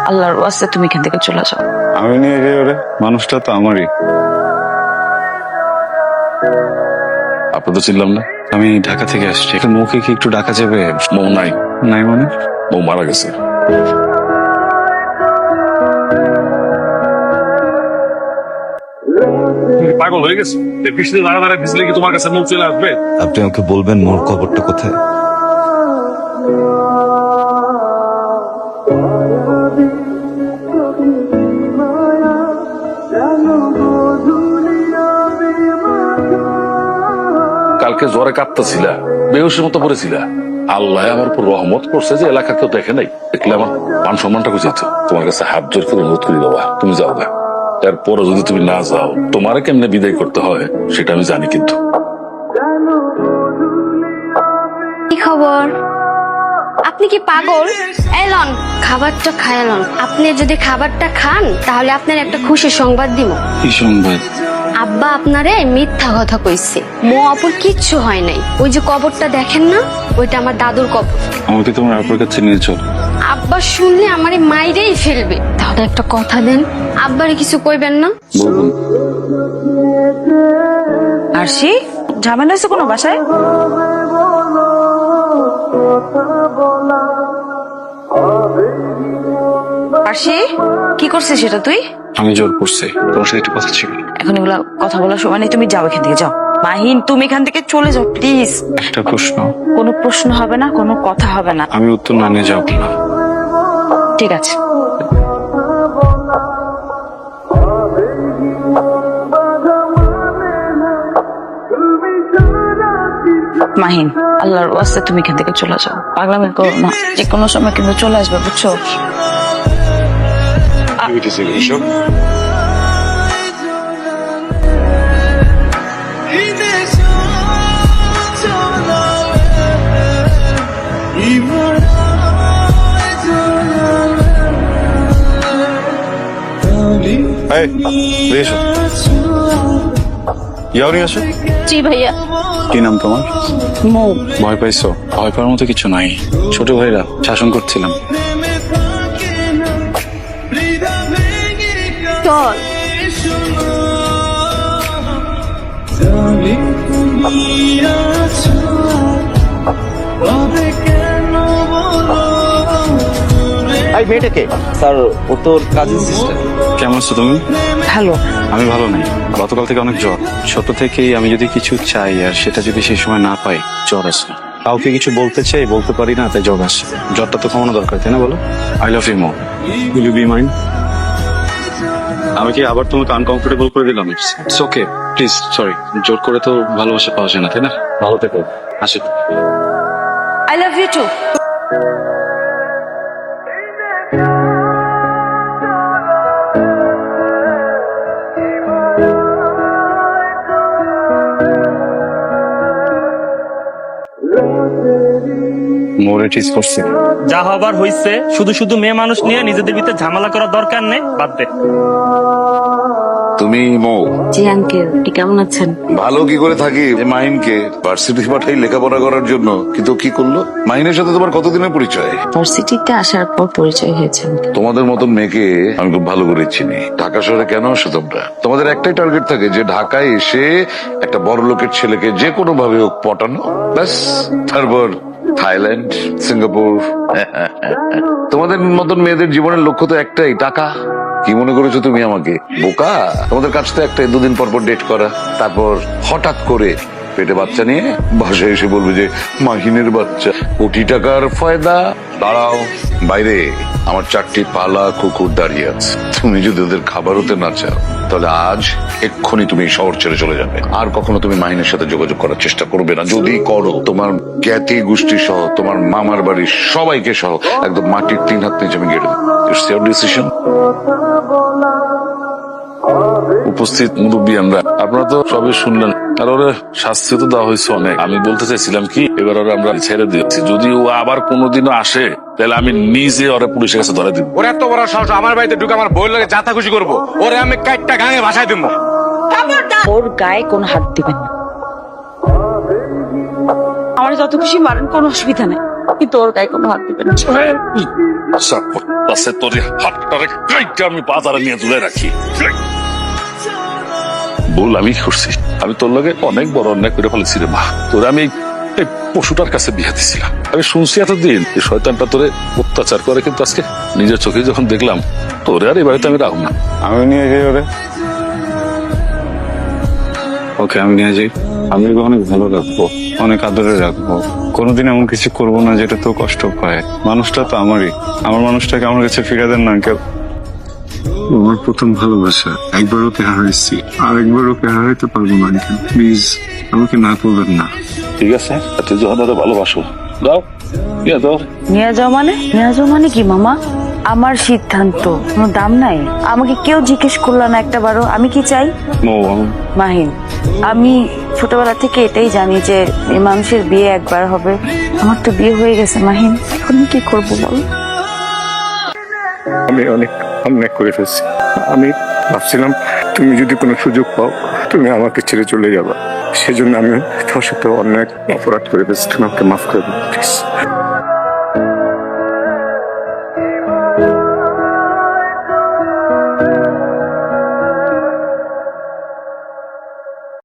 আল্লাহর ওয়াস্তে তুমি এখান থেকে চলে যাও। আমি নিয়ে যাই ওরে, মানুষটা তো আমারই। আপনার তো চিনলাম না। আমি ঢাকা থেকে আসছি, এখন মুখে কি একটু ডাকা যাবে? মৌ নাই। নাই মানে? মৌ মারা গেছে। পাগল হয়ে গেছে? পিছনে দাঁড়া দাঁড়া ভিজলে কি তোমার কাছে মৌ চলে আসবে? আপনি আমাকে বলবেন মোর কবরটা কোথায়? কালকে জ্বরে কাঁপতেছিলা, বেহুশের মতো পড়েছিলা। আল্লাহ আমার উপর রহমত করছে যে এলাকা কেউ দেখে নাই। দেখলে আমার মান সম্মানটা বুঝেছ। তোমার কাছে হাত জোর করে অনুরোধ করি বাবা, তুমি যাও না। এরপরও যদি তুমি না যাও, তোমারে কেমনে বিদায় করতে হয় সেটা আমি জানি। কিন্তু কি খবর? আপনি কি পাগল? এলন খাবারটা খায় এলন। আপনি যদি খাবারটা খান তাহলে আপনার একটা খুশি সংবাদ দিব। কি সংবাদ? আব্বা আপনারে মিথ্যা কথা কইছে। মো অপর কিচ্ছু হয় নাই। ওই যে কবরটা দেখেন না, ওইটা আমার দাদুর কবর। আমাকে তোমার আপুর কাছে নিয়ে চল। আব্বা শুনলে আমারে মাইরেই ফেলবে। তাহলে একটা কথা দেন, আব্বারে কিছু কইবেন না। বলবো। আরশি, ঝামেলা হয়েছে কোনো বাসায়? আরশি, কি করছিস সেটা তুই? আমি জোর করছি, তোমার সাথে একটু কথা ছিল। এখন এগুলা কথা বলার সময় নেই, তুমি যাও এখান থেকে, যাও। মাহিন, তুমি এখান থেকে চলে যাও প্লিজ। একটা প্রশ্ন। কোনো প্রশ্ন হবে না, কোনো কথা হবে না। আমি উত্তর না নিয়ে যাবো না। ঠিক আছে। মাহিন, আল্লাহর ওয়াস্তে তুমি এখান থেকে চলে যাও। পাগলামি করো না, যে কোনো সময় কিন্তু চলে আসবে, বুঝছো? এসব ইয়াওনি আসো। জি ভাইয়া। কি নাম তোমার? মৌ। ভয় পাইছো? ভয় পাওয়ার মতো কিছু নাই। ছোট ভাইরা শাসন করছিলাম। চল। এই মেয়েটাকে স্যার, ও তোর কাজিন সিস্টার। কেমন আছো তুমি? ভালো। আমি ভালো নাই, গতকাল থেকে অনেক জ্বর। ছোট থেকেই আমি যদি কিছু চাই আর সেটা যদি সেই সময় না পাই, জ্বর আসে। কাউকে কিছু বলতে চাই, বলতে পারি না, তাই জ্বর আসে। জ্বরটা তো কমানো দরকার, তাই না বলো? আই লাভ ইউ মো। Will you be mine? আমি কি আবার তোমাকে আনকমফোর্টেবল করে দিলাম? It's okay, please, sorry. জোর করে তো ভালোবাসা পাওয়া যায় না, তাই না? ভালো থেকো, আসি। I love you too. মোরে টিস করছি। যা হবার হইছে, শুধু শুধু মেয়ে মানুষ নিয়ে নিজেদের ভিতরে ঝামেলা করার দরকার নেই, বাদ দে। তুমি মৌ? জি আঙ্কেল, আপনি কেমন আছেন? ভালো কি করে থাকি? মাহিনকে ভার্সিটি পাঠাই লেখাপড়া করার জন্য, কিন্তু কি করলো? মাহিনের সাথে তোমার কতদিনের পরিচয়? ভার্সিটিতে আসার পর পরিচয় হয়েছে। তোমাদের মতন মেয়েকে আমি খুব ভালো করে চিনি। ঢাকা শহরে কেন আসো তোমরা? তোমাদের একটাই টার্গেট থাকে যে ঢাকায় এসে একটা বড় লোকের ছেলেকে যে কোনো ভাবে হোক পটানো, ব্যাস। তারপর থাইল্যান্ড, সিঙ্গাপুর। তোমাদের মতন মেয়েদের জীবনের লক্ষ্য তো একটাই, টাকা। কি মনে করেছো তুমি আমাকে বোকা? তোমাদের কাছ তো একটাই, দুদিন পর পর ডেট করা, তারপর হঠাৎ করে পেটে বাচ্চা নিয়ে বাসায় এসে বলবে যে মাহিনের বাচ্চা, কোটি টাকার ফায়দা। দাঁড়াও, বাইরে আমার 4টি পালা কুকুর দাঁড়িয়ে আছে। তুমি যদি ওদের খাবার হতে না চাও, তাহলে আজ এক্ষুনি তুমি শহর ছেড়ে চলে যাবে। আর কখনো তুমি মাহিনের সাথে যোগাযোগ করার চেষ্টা করবে না। যদি করো, তোমার জ্ঞাতি গোষ্ঠী সহ, তোমার মামার বাড়ির সবাইকে সহ একদম মাটির 3 হাত নিচে আমি গেড়ে দেবো। It's your decision. উপস্থিত মুরব্বী, আমরা আপনারা তো সবই শুনলেন। আর ওরা শাস্তি তো দেওয়া হয়েছে অনেক। আমি বলতে চাইছিলাম কি, এবার ওরা আমরা ছেড়ে দিচ্ছি। যদি ও আবার কোনোদিনও আসে, তাহলে আমি নিজে ওরা পুলিশের কাছে ধরে দিব। ওর এত বড় সাহস, আমার বাড়িতে ঢুকে আমার বই লাগে যাতা খুশি করবো। ওরে আমি কাইটটা গাঙে ভাসায় দিব। ওর গায়ে কোনো হাত দিবেন না। আমার যত খুশি মারেন, কোনো অসুবিধা নেই। কিন্তু ওর গায়ে কোনো হাত দিবে না। আচ্ছা আছে তোর এই হাতটারে কাইটা আমি বাজারে নিয়ে তুলে রাখি। ভুল আমি করছি, আমি তোর লগে অনেক বড় অন্যায় করে ফেলেছি রে মা। তোর আমি এই পশুটার কাছে বিয়ে দিছিলাম। আমি শুনছি এতদিন এই শয়তানটা তোরে অত্যাচার করে, কিন্তু আজকে নিজের চোখে যখন দেখলাম তোরে আর এই বাড়িতে আমি রাখব না। আমি নিয়ে যাই ওরে। ওকে আমি নিয়ে যাই। আমি ওকে অনেক ভালো রাখবো, অনেক আদরে রাখবো। কোনোদিন এমন কিছু করবো না যেটা তো কষ্ট পায়। মানুষটা তো আমারই, আমার মানুষটাকে আমার কাছে ফিরে দেন না আঙ্কেল। আমার প্রথম ভালোবাসা, একবার ওকে হারাইছি, আরেকবার ওকে হারাইতে পারবো না আঙ্কেল। প্লিজ আমাকে না করবেন না। ঠিক আছে, তুই যখন ওরে ভালোবাসো দাও, ইয়ে দাও। নিয়ে যাও মানে কি মামা? আমার সিদ্ধান্ত, কোনো দাম নাই? আমাকে কেউ জিজ্ঞেস করলো না একটা বারো আমি কি চাই। মাহিন, আমি ছোটবেলা থেকে এটাই জানি যে এই মানুষের বিয়ে একবার হবে। আমার তো বিয়ে হয়ে গেছে মাহিন, এখন আমি কি করবো বল? আমি অনেক অন্যায় করে ফেলছি। আমি ভাবছিলাম তুমি যদি কোনো সুযোগ পাও তুমি আমাকে ছেড়ে চলে যাবা, সেজন্য আমি তোমার সাথে অনেক অপরাধ করে ফেলছি। তুমি আমাকে মাফ করে দাও প্লিজ।